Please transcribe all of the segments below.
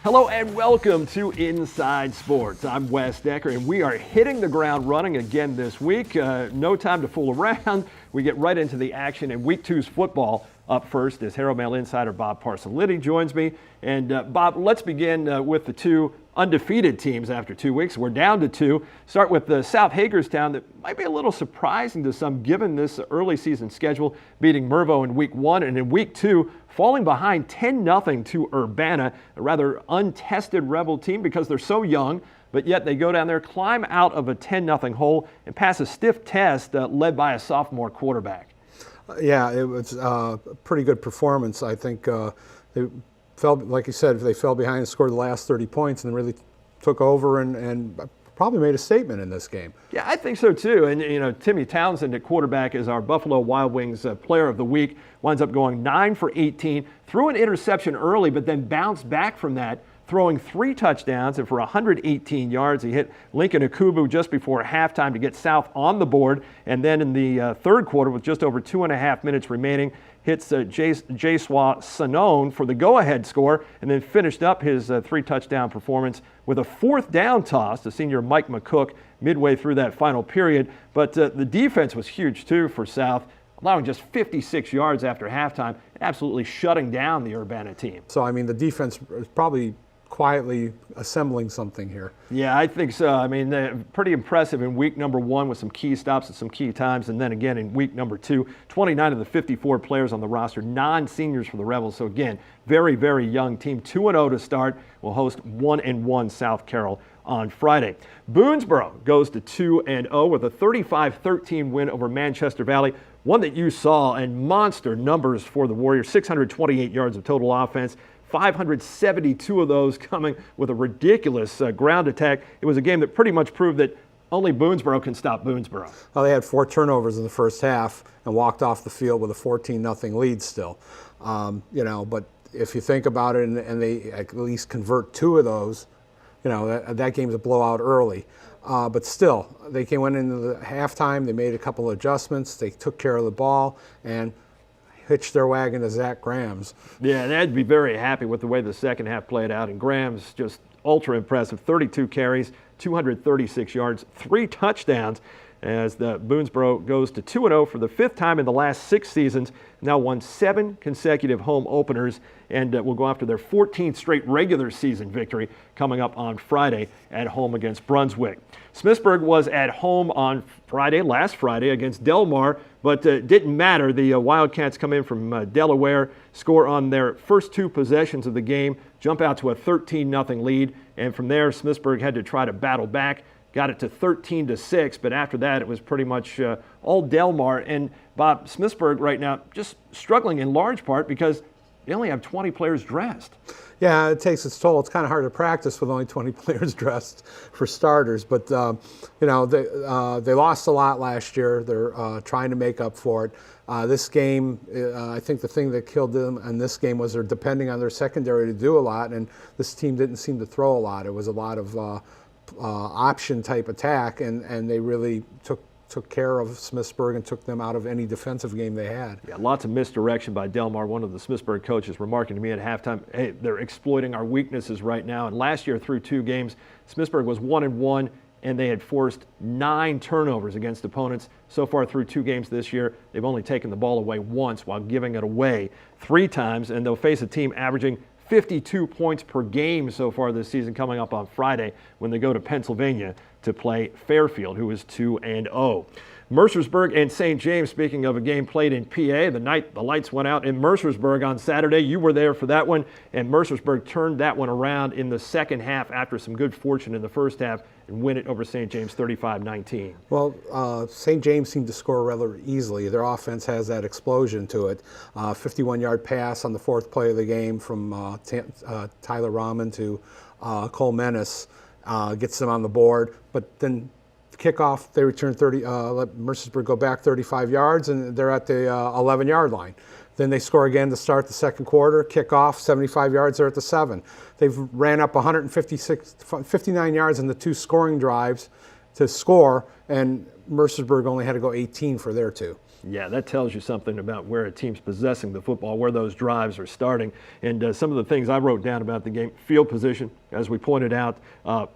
Hello and welcome to Inside Sports. I'm Wes Decker, and we are hitting the ground running again this week. No time to fool around. We get right into the action in Week 2's football. Up first is Herald Mail insider Bob Parsaliti joins me. And Bob, let's begin with the two undefeated teams after 2 weeks. We're down to two. Start with the South Hagerstown that might be a little surprising to some given this early season schedule, beating Mervo in Week 1 and in Week 2 falling behind 10-0 to Urbana, a rather untested Rebel team because they're so young, but yet they go down there, climb out of a 10-0 hole, and pass a stiff test led by a sophomore quarterback. Yeah, it was a pretty good performance. I think they fell, like you said, they fell behind and scored the last 30 points and really took over and probably made a statement in this game. Yeah, I think so too. And, you know, Timmy Townsend at quarterback is our Buffalo Wild Wings player of the week. Winds up going 9 for 18, threw an interception early, but then bounced back from that, throwing 3 touchdowns and for 118 yards. He hit Lincoln Akubu just before halftime to get South on the board. And then in the third quarter, with just over 2.5 minutes remaining, hits Jaswa Sanone for the go-ahead score, and then finished up his 3-touchdown performance with a 4th down toss to senior Mike McCook midway through that final period. But the defense was huge too for South, allowing just 56 yards after halftime, absolutely shutting down the Urbana team. So, I mean, the defense is probably quietly assembling something here. Yeah, I think so. I mean, pretty impressive in week number 1 with some key stops at some key times, and then again in week number 2, 29 of the 54 players on the roster, non-seniors for the Rebels. So again, very, very young team. 2-0 to start. Will host 1-1 South Carroll on Friday. Boonesboro goes to 2-0 with a 35-13 win over Manchester Valley. One that you saw, and monster numbers for the Warriors, 628 yards of total offense, 572 of those coming with a ridiculous ground attack. It was a game that pretty much proved that only Boonesboro can stop Boonesboro. Well, they had 4 turnovers in the first half and walked off the field with a 14-0 lead still. You know, but if you think about it and they at least convert 2 of those, you know, that game's a blowout early. But still, they went into the halftime, they made a couple of adjustments, they took care of the ball, and hitched their wagon to Zach Grams. Yeah, they'd be very happy with the way the second half played out. And Grams just ultra impressive, 32 carries, 236 yards, 3 touchdowns, as the Boonesboro goes to 2-0 for the 5th time in the last 6 seasons. Now won 7 consecutive home openers, and will go after their 14th straight regular season victory coming up on Friday at home against Brunswick. Smithsburg was at home on last Friday against Delmar, but didn't matter. The Wildcats come in from Delaware, score on their first 2 possessions of the game, jump out to a 13-0 lead, and from there Smithsburg had to try to battle back. Got it to 13-6, but after that it was pretty much all Delmar. And Bob, Smithsburg right now just struggling in large part because they only have 20 players dressed. Yeah, it takes its toll. It's kind of hard to practice with only 20 players dressed for starters. But, you know, they lost a lot last year. They're trying to make up for it. This game, I think the thing that killed them in this game was they're depending on their secondary to do a lot, and this team didn't seem to throw a lot. It was a lot of option type attack, and they really took care of Smithsburg and took them out of any defensive game they had. Yeah, lots of misdirection by Delmar. One of the Smithsburg coaches remarking to me at halftime, hey, they're exploiting our weaknesses right now. And last year through 2 games, Smithsburg was 1-1, and they had forced 9 turnovers against opponents. So far through 2 games this year, they've only taken the ball away once while giving it away 3 times, and they'll face a team averaging 52 points per game so far this season coming up on Friday when they go to Pennsylvania to play Fairfield, who is 2-0. Mercersburg and St. James, speaking of a game played in PA, the night the lights went out in Mercersburg on Saturday. You were there for that one, and Mercersburg turned that one around in the second half after some good fortune in the first half and win it over St. James 35-19. Well, St. James seemed to score rather easily. Their offense has that explosion to it. 51-yard pass on the 4th play of the game from Tyler Rahman to Cole Menace gets them on the board, but then kickoff, they return 30, let Mercersburg go back 35 yards, and they're at the 11-yard line. Then they score again to start the second quarter, kickoff, 75 yards, they're at the 7. They've ran up 59 yards in the 2 scoring drives to score, and Mercersburg only had to go 18 for their 2. Yeah, that tells you something about where a team's possessing the football, where those drives are starting. And some of the things I wrote down about the game: field position, as we pointed out,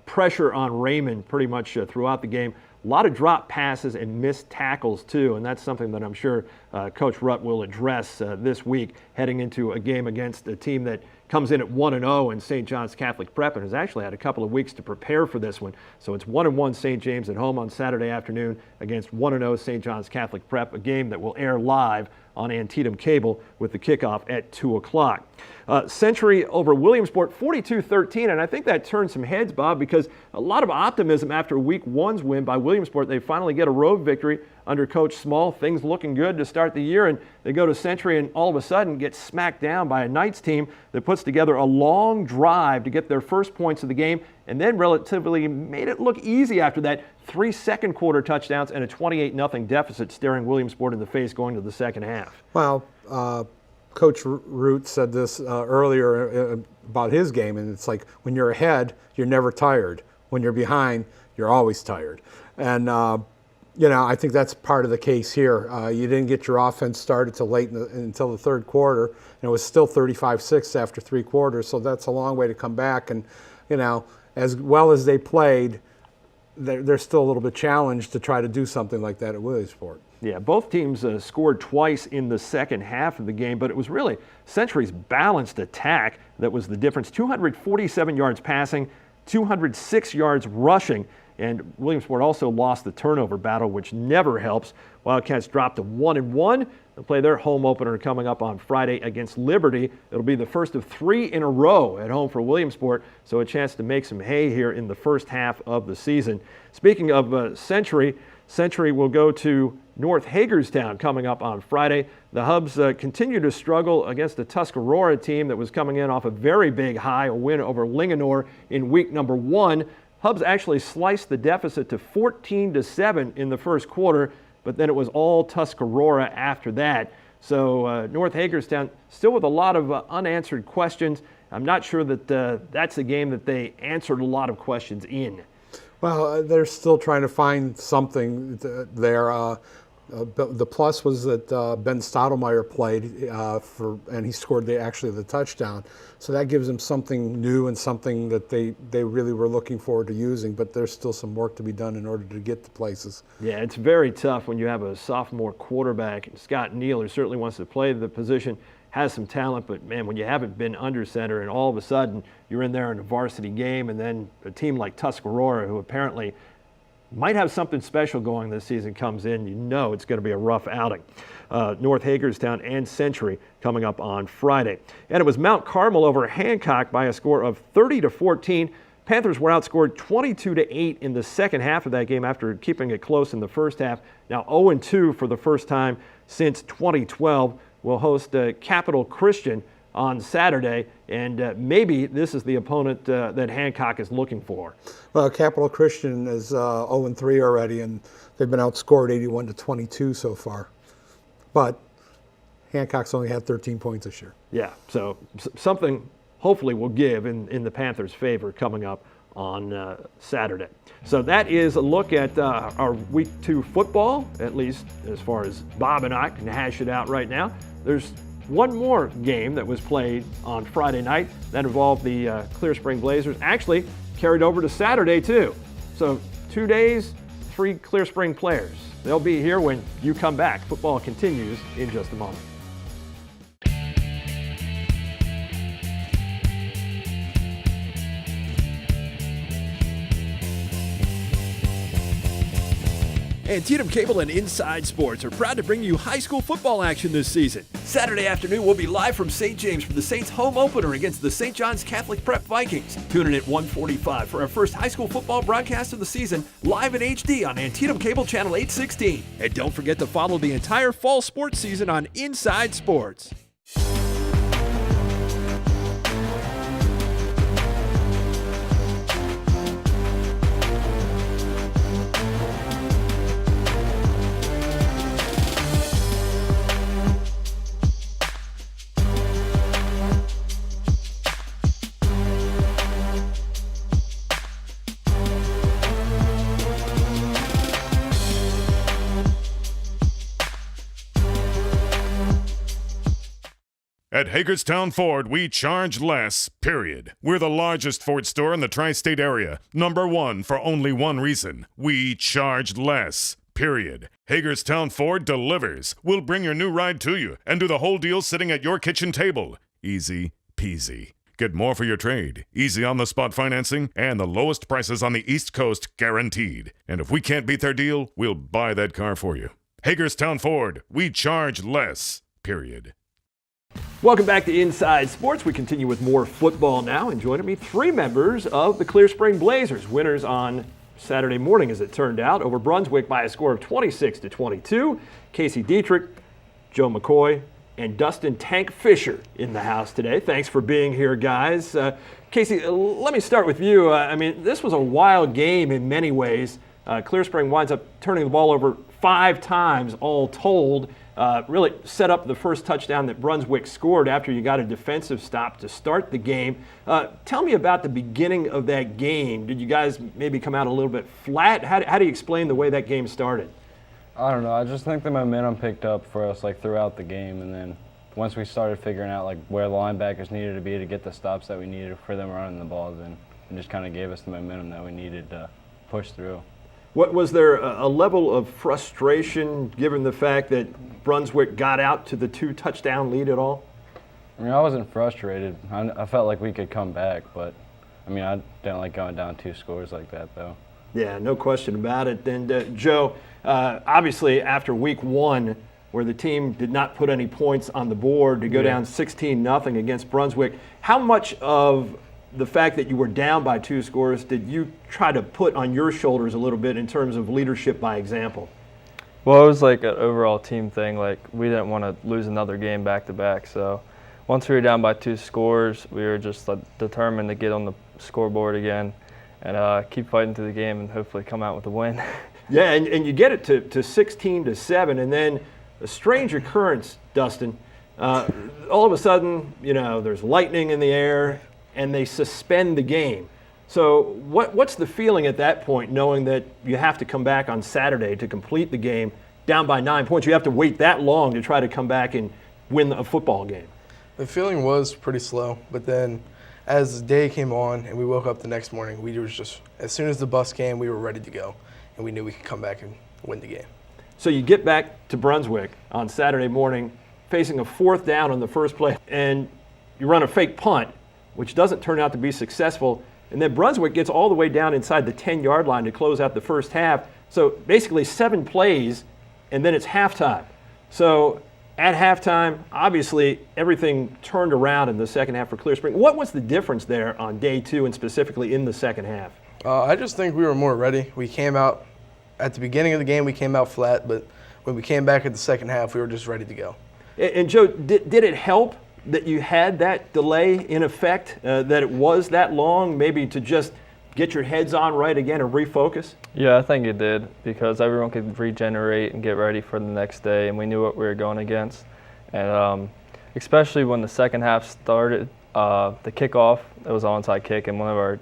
pressure on Raymond pretty much throughout the game. A lot of drop passes and missed tackles, too, and that's something that I'm sure Coach Rutt will address this week, heading into a game against a team that comes in at 1-0 in St. John's Catholic Prep and has actually had a couple of weeks to prepare for this one. So it's 1-1 St. James at home on Saturday afternoon against 1-0 St. John's Catholic Prep, a game that will air live on Antietam Cable with the kickoff at 2 o'clock. Century over Williamsport, 42-13, and I think that turned some heads, Bob, because a lot of optimism after Week 1's win by Williamsport. They finally get a road victory under Coach Small. Things looking good to start the year, and they go to Century and all of a sudden get smacked down by a Knights team that puts together a long drive to get their first points of the game, and then relatively made it look easy after that. 3 second quarter touchdowns and a 28-0 deficit staring Williamsport in the face going to the second half. Well, Coach Root said this earlier about his game, and it's like when you're ahead, you're never tired. When you're behind, you're always tired. And I think that's part of the case here. You didn't get your offense started till late until the third quarter, and it was still 35-6 after 3 quarters. So that's a long way to come back. And as well as they played, they're still a little bit challenged to try to do something like that at Williamsport. Yeah, both teams scored twice in the second half of the game, but it was really Century's balanced attack that was the difference. 247 yards passing, 206 yards rushing, and Williamsport also lost the turnover battle, which never helps. Wildcats dropped to 1-1. They'll play their home opener coming up on Friday against Liberty. It'll be the first of 3 in a row at home for Williamsport, so a chance to make some hay here in the first half of the season. Speaking of Century will go to North Hagerstown coming up on Friday. The Hubs continue to struggle against a Tuscarora team that was coming in off a very big high, a win over Linganore in week number 1. Hubs actually sliced the deficit to 14-7 in the first quarter, but then it was all Tuscarora after that. So North Hagerstown still with a lot of unanswered questions. I'm not sure that that's a game that they answered a lot of questions in. Well, they're still trying to find something there. The plus was that Ben Stottlemyre played and he scored the touchdown. So that gives them something new and something that they really were looking forward to using. But there's still some work to be done in order to get to places. Yeah, it's very tough when you have a sophomore quarterback. Scott Neal, who certainly wants to play the position, has some talent, but man, when you haven't been under center and all of a sudden you're in there in a varsity game, and then a team like Tuscarora, who apparently might have something special going this season, comes in, it's going to be a rough outing. North Hagerstown and Century coming up on Friday. And it was Mount Carmel over Hancock by a score of 30-14. Panthers were outscored 22-8 in the second half of that game after keeping it close in the first half. Now 0-2 for the first time since 2012. We'll host Capital Christian on Saturday, and maybe this is the opponent that Hancock is looking for. Well, Capital Christian is 0-3 already, and they've been outscored 81-22 so far. But Hancock's only had 13 points this year. Yeah, so something hopefully will give in the Panthers' favor coming up on Saturday. So that is a look at our Week 2 football, at least as far as Bob and I can hash it out right now. There's one more game that was played on Friday night that involved the Clear Spring Blazers. Actually, carried over to Saturday, too. So 2 days, 3 Clear Spring players. They'll be here when you come back. Football continues in just a moment. Antietam Cable and Inside Sports are proud to bring you high school football action this season. Saturday afternoon, we'll be live from St. James for the Saints' home opener against the St. John's Catholic Prep Vikings. Tune in at 1:45 for our first high school football broadcast of the season, live in HD on Antietam Cable Channel 816. And don't forget to follow the entire fall sports season on Inside Sports. At Hagerstown Ford, we charge less, period. We're the largest Ford store in the tri-state area. Number one for only one reason. We charge less, period. Hagerstown Ford delivers. We'll bring your new ride to you and do the whole deal sitting at your kitchen table. Easy peasy. Get more for your trade, easy on-the-spot financing, and the lowest prices on the East Coast guaranteed. And if we can't beat their deal, we'll buy that car for you. Hagerstown Ford, we charge less, period. Welcome back to Inside Sports. We continue with more football now, and joining me, three members of the Clear Spring Blazers, winners on Saturday morning, as it turned out, over Brunswick by a score of 26-22. Casey Dietrich, Joe McCoy, and Dustin Tank Fisher in the house today. Thanks for being here, guys. Casey, let me start with you. This was a wild game in many ways. Clear Spring winds up turning the ball over 5 times all told. Really set up the first touchdown that Brunswick scored after you got a defensive stop to start the game. Tell me about the beginning of that game. Did you guys maybe come out a little bit flat? How do you explain the way that game started? I don't know. I just think the momentum picked up for us throughout the game, and then once we started figuring out where the linebackers needed to be to get the stops that we needed for them running the ball, then it just kind of gave us the momentum that we needed to push through. What was there a level of frustration given the fact that Brunswick got out to the 2-touchdown lead at all? I wasn't frustrated. I felt like we could come back, but I didn't like going down 2 scores like that, though. Yeah, no question about it. And Joe, obviously after week 1, where the team did not put any points on the board to go down 16-0 against Brunswick, how much of the fact that you were down by 2 scores did you try to put on your shoulders a little bit in terms of leadership by example? Well, it was an overall team thing. We didn't want to lose another game back-to-back. So once we were down by 2 scores, we were just determined to get on the scoreboard again and keep fighting through the game and hopefully come out with a win. Yeah, and you get it to 16-7, and then a strange occurrence, Dustin. All of a sudden, there's lightning in the air, and they suspend the game. So what's the feeling at that point, knowing that you have to come back on Saturday to complete the game down by 9 points? You have to wait that long to try to come back and win a football game. The feeling was pretty slow, but then as the day came on and we woke up the next morning, we were just, as soon as the bus came, we were ready to go, and we knew we could come back and win the game. So you get back to Brunswick on Saturday morning, facing a 4th down on the first play, and you run a fake punt, which doesn't turn out to be successful. And then Brunswick gets all the way down inside the 10-yard line to close out the first half. So basically 7 plays, and then it's halftime. So at halftime, obviously everything turned around in the second half for Clear Spring. What was the difference there on day 2 and specifically in the second half? I just think we were more ready. We came out, at the beginning of the game, we came out flat, but when we came back at the second half, we were just ready to go. And Joe, did it help that you had that delay in effect, that it was that long, maybe to just get your heads on right again and refocus? Yeah, I think it did, because everyone could regenerate and get ready for the next day, and we knew what we were going against. And especially when the second half started, the kickoff, it was an onside kick, and one of our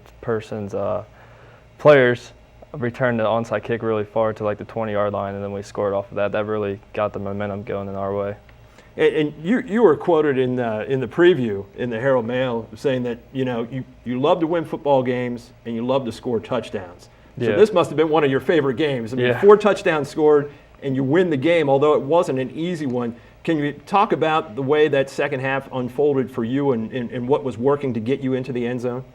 players returned the onside kick really far to the 20-yard line, and then we scored off of that. That really got the momentum going in our way. And you were quoted in the preview in the Herald Mail saying that you love to win football games and you love to score touchdowns. So this must have been one of your favorite games. 4 touchdowns scored and you win the game, although it wasn't an easy one. Can you talk about the way that second half unfolded for you and what was working to get you into the end zone?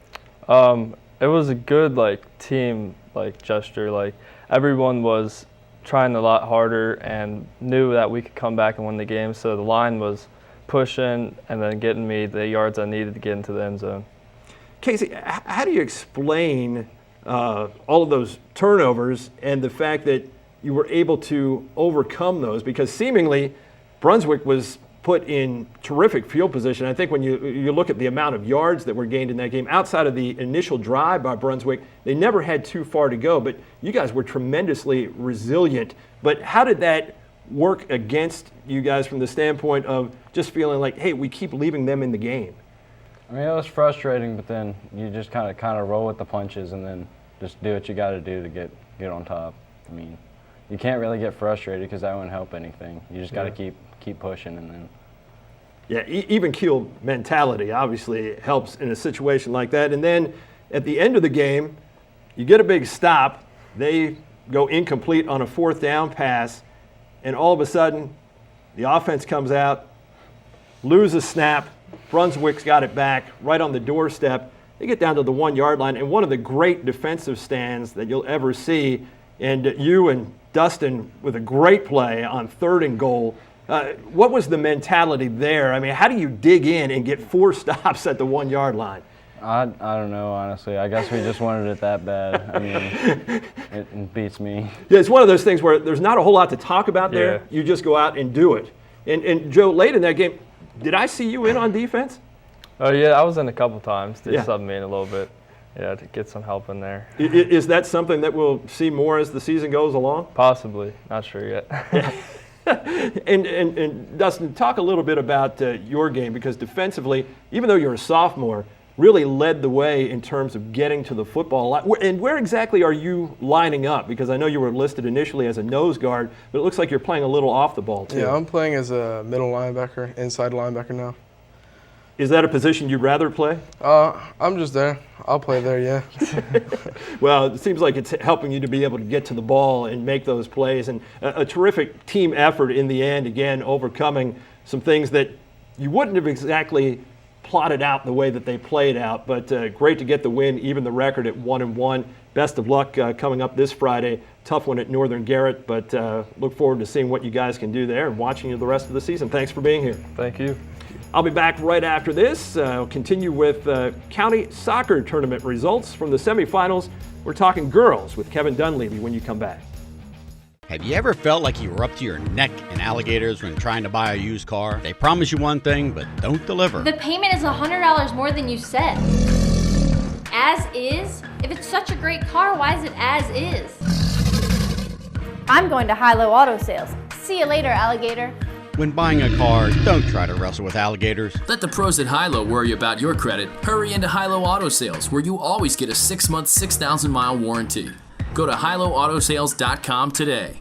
It was a good team gesture. Everyone was trying a lot harder and knew that we could come back and win the game. So the line was pushing and then getting me the yards I needed to get into the end zone. Casey, how do you explain all of those turnovers and the fact that you were able to overcome those? Because seemingly Brunswick was put in terrific field position. I think when you look at the amount of yards that were gained in that game, outside of the initial drive by Brunswick, they never had too far to go, but you guys were tremendously resilient. But how did that work against you guys from the standpoint of just feeling like, hey, we keep leaving them in the game? It was frustrating, but then you just kind of roll with the punches and then just do what you got to do to get on top. You can't really get frustrated because that won't help anything. You just got to keep pushing and then. Yeah, even keel mentality obviously helps in a situation like that. And then at the end of the game, you get a big stop. They go incomplete on a 4th down pass, and all of a sudden, the offense comes out, lose a snap. Brunswick's got it back right on the doorstep. They get down to the 1 yard line, and one of the great defensive stands that you'll ever see. And you and Dustin with a great play on 3rd and goal. What was the mentality there? I mean, how do you dig in and get 4 stops at the 1 yard line? I don't know, honestly. I guess we just wanted it that bad. I mean, it beats me. Yeah, it's one of those things where there's not a whole lot to talk about there. Yeah. You just go out and do it. And Joe, late in that game, did I see you in on defense? Oh yeah, I was in a couple times. They Yeah. subbed me in a little bit. Yeah, to get some help in there. Is that something that we'll see more as the season goes along? Possibly, not sure yet. And Dustin, talk a little bit about your game, because defensively, even though you're a sophomore, really led the way in terms of getting to the football line. And where exactly are you lining up? Because I know you were listed initially as a nose guard, but it looks like you're playing a little off the ball too. Yeah, I'm playing as a middle linebacker, inside linebacker now. Is that a position you'd rather play? I'm just there. I'll play there, yeah. Well, it seems like it's helping you to be able to get to the ball and make those plays, and a terrific team effort in the end, again, overcoming some things that you wouldn't have exactly plotted out the way that they played out, but great to get the win, even the record at 1-1. Best of luck coming up this Friday. Tough one at Northern Garrett, but look forward to seeing what you guys can do there and watching you the rest of the season. Thanks for being here. Thank you. I'll be back right after this. I'll continue with county soccer tournament results from the semifinals. We're talking girls with Kevin Dunleavy when you come back. Have you ever felt like you were up to your neck in alligators when trying to buy a used car? They promise you one thing, but don't deliver. The payment is $100 more than you said. As is? If it's such a great car, why is it as is? I'm going to High-Low Auto Sales. See you later, alligator. When buying a car, don't try to wrestle with alligators. Let the pros at Hilo worry about your credit. Hurry into Hilo Auto Sales, where you always get a 6-month, 6,000-mile warranty. Go to HiloAutoSales.com today.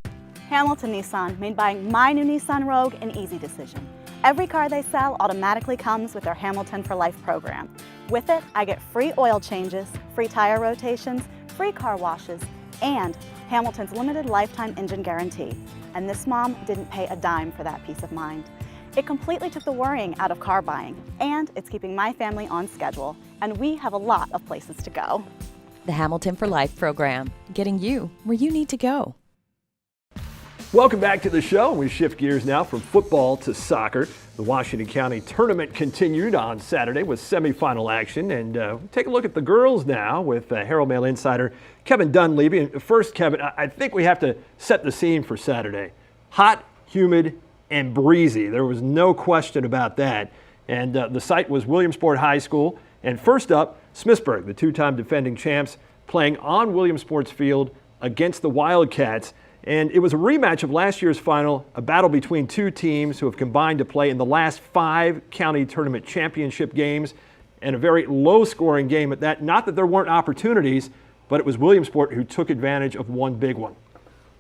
Hamilton Nissan made buying my new Nissan Rogue an easy decision. Every car they sell automatically comes with their Hamilton for Life program. With it, I get free oil changes, free tire rotations, free car washes, and Hamilton's limited lifetime engine guarantee. And this mom didn't pay a dime for that peace of mind. It completely took the worrying out of car buying, and it's keeping my family on schedule, and we have a lot of places to go. The Hamilton for Life program, getting you where you need to go. Welcome back to the show. We shift gears now from football to soccer. The Washington County tournament continued on Saturday with semifinal action. And take a look at the girls now with Herald Mail insider Kevin Dunleavy. And first, Kevin, I think we have to set the scene for Saturday. Hot, humid, and breezy. There was no question about that. And the site was Williamsport High School. And first up, Smithsburg, the two-time defending champs, playing on Williamsport's field against the Wildcats. And it was a rematch of last year's final, a battle between two teams who have combined to play in the last 5 county tournament championship games, and a very low-scoring game at that. Not that there weren't opportunities, but it was Williamsport who took advantage of one big one.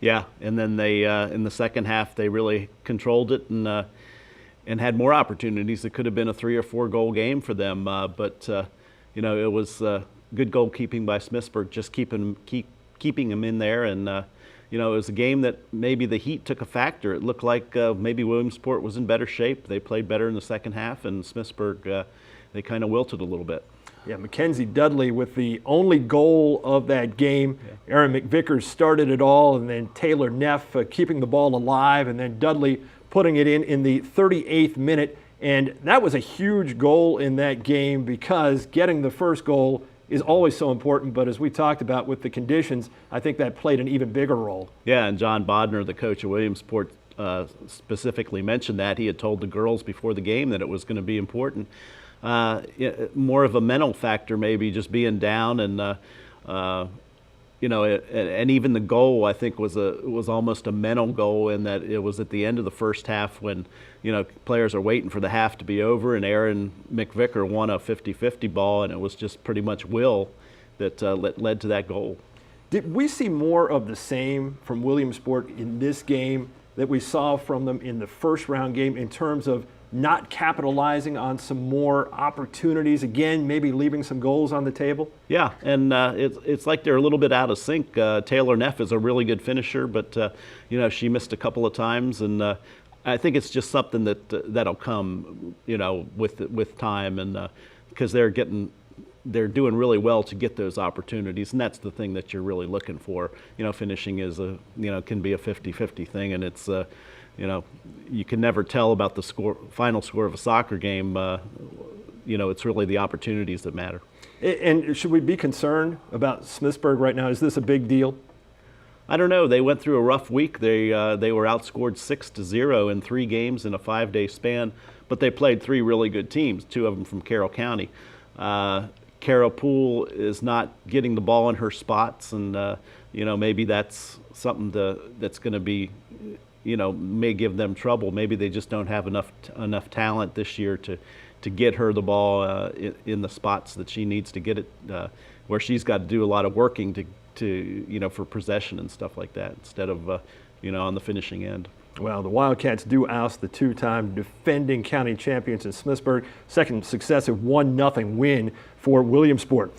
Yeah, and then they in the second half they really controlled it and had more opportunities. It could have been a 3 or 4 goal game for them, but it was good goalkeeping by Smithsburg, just keeping them in there. And it was a game that maybe the heat took a factor. It looked like maybe Williamsport was in better shape. They played better in the second half, and Smithsburg, they kind of wilted a little bit. Yeah, Mackenzie Dudley with the only goal of that game. Yeah. Aaron McVickers started it all, and then Taylor Neff keeping the ball alive, and then Dudley putting it in the 38th minute. And that was a huge goal in that game because getting the first goal is always so important, but as we talked about with the conditions, I think that played an even bigger role. Yeah, and John Bodner, the coach of Williamsport, specifically mentioned that. He had told the girls before the game that it was going to be important. More of a mental factor, maybe, just being down, and and even the goal, I think, was almost a mental goal in that it was at the end of the first half when players are waiting for the half to be over, and Aaron McVicker won a 50-50 ball, and it was just pretty much will that led to that goal. Did we see more of the same from Williamsport in this game that we saw from them in the first round game in terms of not capitalizing on some more opportunities, again, maybe leaving some goals on the table? Yeah, and it's like they're a little bit out of sync. Taylor Neff is a really good finisher, but she missed a couple of times, and I think it's just something that'll come, with time, and because they're doing really well to get those opportunities, and that's the thing that you're really looking for. Finishing is can be a 50-50 thing, and it's you can never tell about the final score of a soccer game. It's really the opportunities that matter. And should we be concerned about Smithsburg right now? Is this a big deal? I don't know. They went through a rough week. They were outscored 6-0 in 3 games in a 5-day span, but they played 3 really good teams, 2 of them from Carroll County. Carol Poole is not getting the ball in her spots, and maybe that's something that's going to be, may give them trouble. Maybe they just don't have enough talent this year to get her the ball in the spots that she needs to get it, where she's got to do a lot of working to for possession and stuff like that, instead of on the finishing end. Well, the Wildcats do oust the 2-time defending county champions in Smithsburg. Second successive 1-0 win for Williamsport.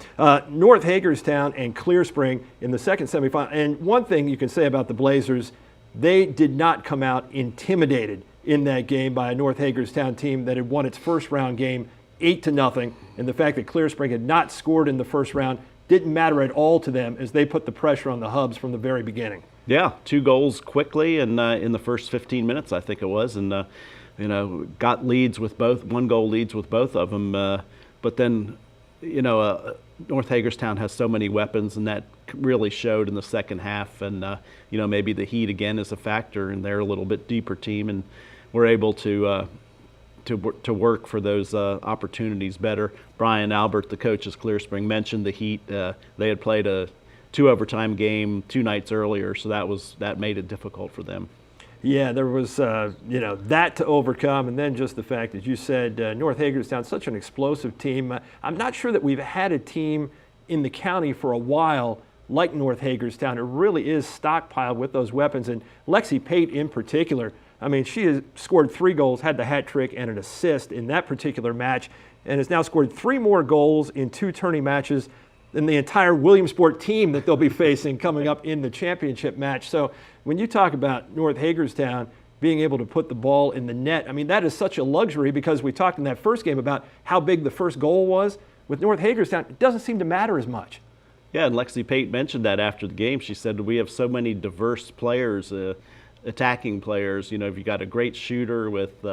North Hagerstown and Clear Spring in the second semifinal. And one thing you can say about the Blazers, they did not come out intimidated in that game by a North Hagerstown team that had won its first round game 8-0. And the fact that Clear Spring had not scored in the first round didn't matter at all to them as they put the pressure on the Hubs from the very beginning. Yeah, 2 goals quickly, and in the first 15 minutes, I think it was, and got leads with both, 1-goal leads with both of them. But then, North Hagerstown has so many weapons, and that really showed in the second half. And maybe the heat again is a factor, and they're a little bit deeper team, and we're able to work for those opportunities better. Brian Albert, the coach of Clear Spring, mentioned the heat. They had played a 2 overtime game 2 nights earlier, so that made it difficult for them. Yeah, there was that to overcome, and then just the fact that you said North Hagerstown, such an explosive team. I'm not sure that we've had a team in the county for a while like North Hagerstown. It really is stockpiled with those weapons, and Lexi Pate in particular. I mean, she has scored 3 goals, had the hat trick and an assist in that particular match, and has now scored 3 more goals in 2 tourney matches than the entire Williamsport team that they'll be facing coming up in the championship match. So when you talk about North Hagerstown being able to put the ball in the net, I mean, that is such a luxury, because we talked in that first game about how big the first goal was. With North Hagerstown, it doesn't seem to matter as much. Yeah, and Lexi Pate mentioned that after the game. She said, we have so many diverse players, attacking players. If you got a great shooter with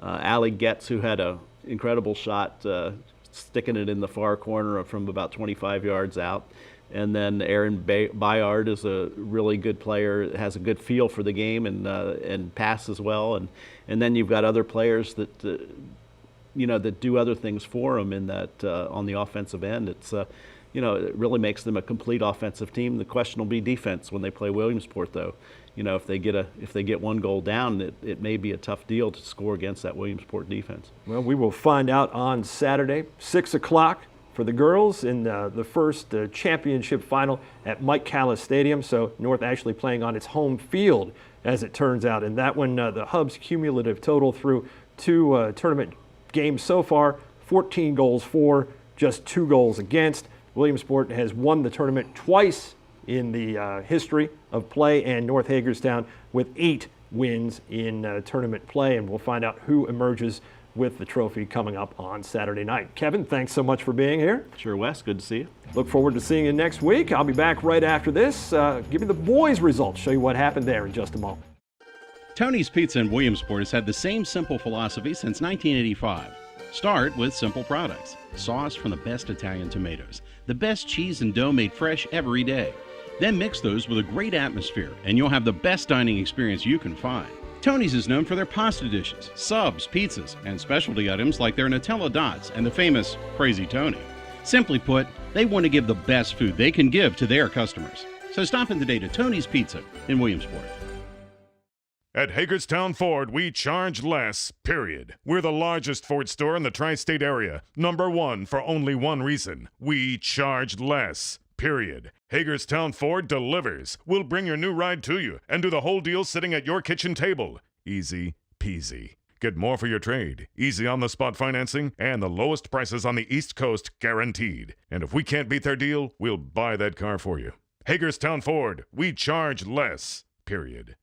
Allie Getz, who had an incredible shot, sticking it in the far corner from about 25 yards out. And then Aaron Bayard is a really good player, has a good feel for the game and passes well. And then you've got other players that that do other things for them in that on the offensive end. It's it really makes them a complete offensive team. The question will be defense when they play Williamsport, though. If they get 1 goal down, it may be a tough deal to score against that Williamsport defense. Well, we will find out on Saturday, 6 o'clock for the girls in the first championship final at Mike Callis Stadium. So North actually playing on its home field, as it turns out. And that one, the Hubs' cumulative total through 2 tournament games so far, 14 goals for, just 2 goals against. Williamsport has won the tournament twice in the history of play, and North Hagerstown with 8 wins in tournament play, and we'll find out who emerges with the trophy coming up on Saturday night. Kevin, thanks so much for being here. Sure, Wes. Good to see you. Look forward to seeing you next week. I'll be back right after this. Give you the boys' results, show you what happened there in just a moment. Tony's Pizza in Williamsport has had the same simple philosophy since 1985. Start with simple products. Sauce from the best Italian tomatoes. The best cheese and dough made fresh every day. Then mix those with a great atmosphere, and you'll have the best dining experience you can find. Tony's is known for their pasta dishes, subs, pizzas, and specialty items like their Nutella Dots and the famous Crazy Tony. Simply put, they want to give the best food they can give to their customers. So stop in today to Tony's Pizza in Williamsport. At Hagerstown Ford, we charge less, period. We're the largest Ford store in the tri-state area. #1 for only one reason. We charge less, period. Hagerstown Ford delivers. We'll bring your new ride to you and do the whole deal sitting at your kitchen table. Easy peasy. Get more for your trade, easy on-the-spot financing, and the lowest prices on the East Coast guaranteed. And if we can't beat their deal, we'll buy that car for you. Hagerstown Ford, we charge less, period.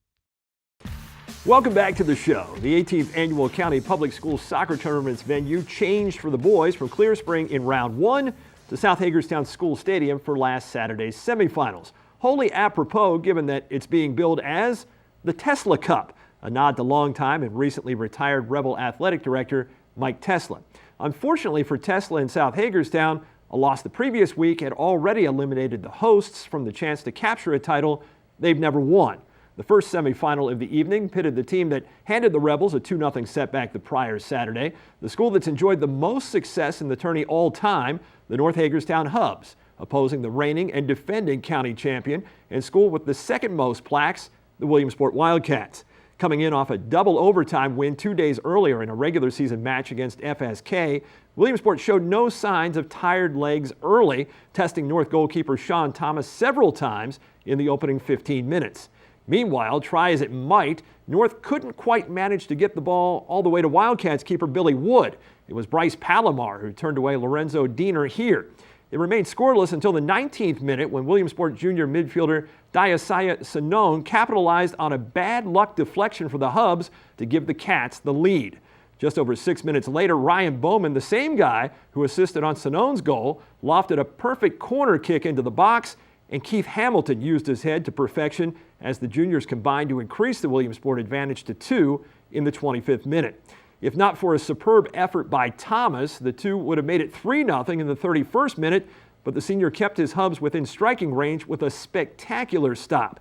Welcome back to the show. The 18th Annual County Public Schools Soccer Tournament's venue changed for the boys from Clear Spring in round one to South Hagerstown School Stadium for last Saturday's semifinals. Wholly apropos, given that it's being billed as the Tesla Cup, a nod to longtime and recently retired Rebel Athletic Director Mike Tesla. Unfortunately for Tesla in South Hagerstown, a loss the previous week had already eliminated the hosts from the chance to capture a title they've never won. The first semifinal of the evening pitted the team that handed the Rebels a 2-0 setback the prior Saturday, the school that's enjoyed the most success in the tourney all time, the North Hagerstown Hubs, opposing the reigning and defending county champion and school with the second most plaques, the Williamsport Wildcats. Coming in off a double overtime win 2 days earlier in a regular season match against FSK, Williamsport showed no signs of tired legs early, testing North goalkeeper Sean Thomas several times in the opening 15 minutes. Meanwhile, try as it might, North couldn't quite manage to get the ball all the way to Wildcats keeper Billy Wood. It was Bryce Palomar who turned away Lorenzo Diener here. It remained scoreless until the 19th minute when Williamsport junior midfielder Diasaya Sanone capitalized on a bad luck deflection for the Hubs to give the Cats the lead. Just over 6 minutes later, Ryan Bowman, the same guy who assisted on Sanone's goal, lofted a perfect corner kick into the box, and Keith Hamilton used his head to perfection as the juniors combined to increase the Williamsport advantage to 2 in the 25th minute. If not for a superb effort by Thomas, the two would have made it 3-0 in the 31st minute, but the senior kept his Hubs within striking range with a spectacular stop.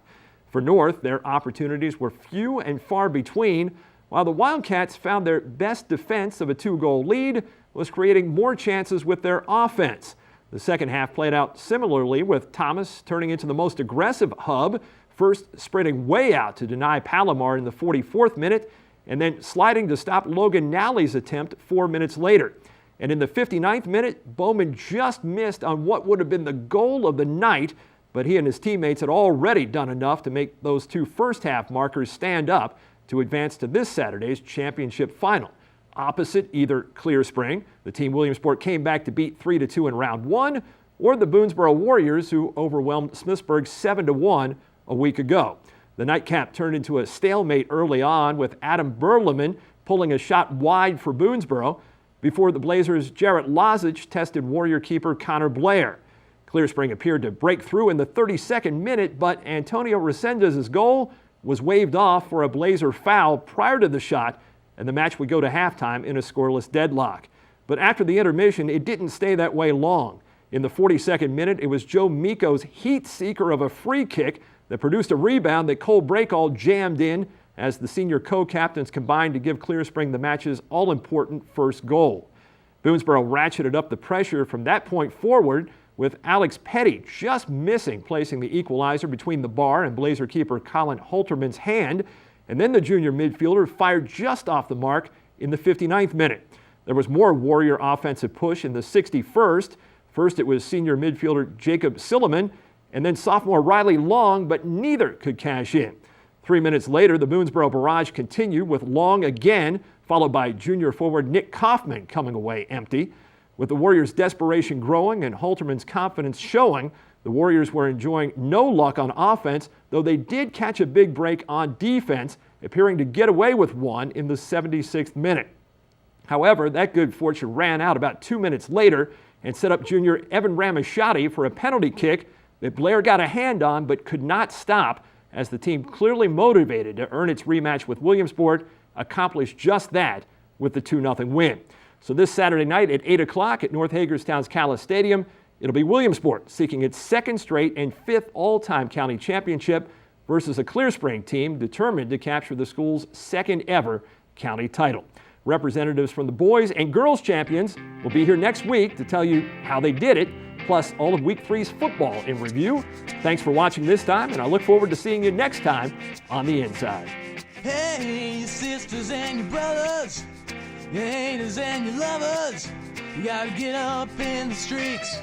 For North, their opportunities were few and far between, while the Wildcats found their best defense of a 2-goal lead was creating more chances with their offense. The second half played out similarly, with Thomas turning into the most aggressive Hub, first sprinting way out to deny Palomar in the 44th minute, and then sliding to stop Logan Nally's attempt 4 minutes later. And in the 59th minute, Bowman just missed on what would have been the goal of the night, but he and his teammates had already done enough to make those two first-half markers stand up to advance to this Saturday's championship final. Opposite either Clear Spring, the team Williamsport came back to beat 3-2 in round one, or the Boonesboro Warriors, who overwhelmed Smithsburg 7-1 a week ago. The nightcap turned into a stalemate early on, with Adam Berleman pulling a shot wide for Boonesboro before the Blazers' Jarrett Lozich tested Warrior keeper Connor Blair. Clear Spring appeared to break through in the 32nd minute, but Antonio Resendez's goal was waved off for a Blazer foul prior to the shot, and the match would go to halftime in a scoreless deadlock. But after the intermission, it didn't stay that way long. In the 42nd minute, it was Joe Miko's heat seeker of a free kick that produced a rebound that Cole Breakall jammed in as the senior co-captains combined to give Clear Spring the match's all-important first goal. Boonesboro ratcheted up the pressure from that point forward, with Alex Petty just missing placing the equalizer between the bar and Blazer keeper Colin Holterman's hand, and then the junior midfielder fired just off the mark in the 59th minute. There was more Warrior offensive push in the 61st. First it was senior midfielder Jacob Silliman, and then sophomore Riley Long, but neither could cash in. 3 minutes later, the Boonesboro barrage continued with Long again, followed by junior forward Nick Kaufman coming away empty. With the Warriors' desperation growing and Holterman's confidence showing, the Warriors were enjoying no luck on offense, though they did catch a big break on defense, appearing to get away with one in the 76th minute. However, that good fortune ran out about 2 minutes later and set up junior Evan Ramachati for a penalty kick that Blair got a hand on but could not stop, as the team, clearly motivated to earn its rematch with Williamsport, accomplished just that with the 2-0 win. So this Saturday night at 8 o'clock at North Hagerstown's Calais Stadium, it'll be Williamsport seeking its second straight and fifth all-time county championship versus a Clear Spring team determined to capture the school's second ever county title. Representatives from the boys and girls champions will be here next week to tell you how they did it, plus all of Week 3's football in review. Thanks for watching this time, and I look forward to seeing you next time on The Inside. Hey, your sisters and your brothers, your haters and your lovers, you gotta get up in the streets.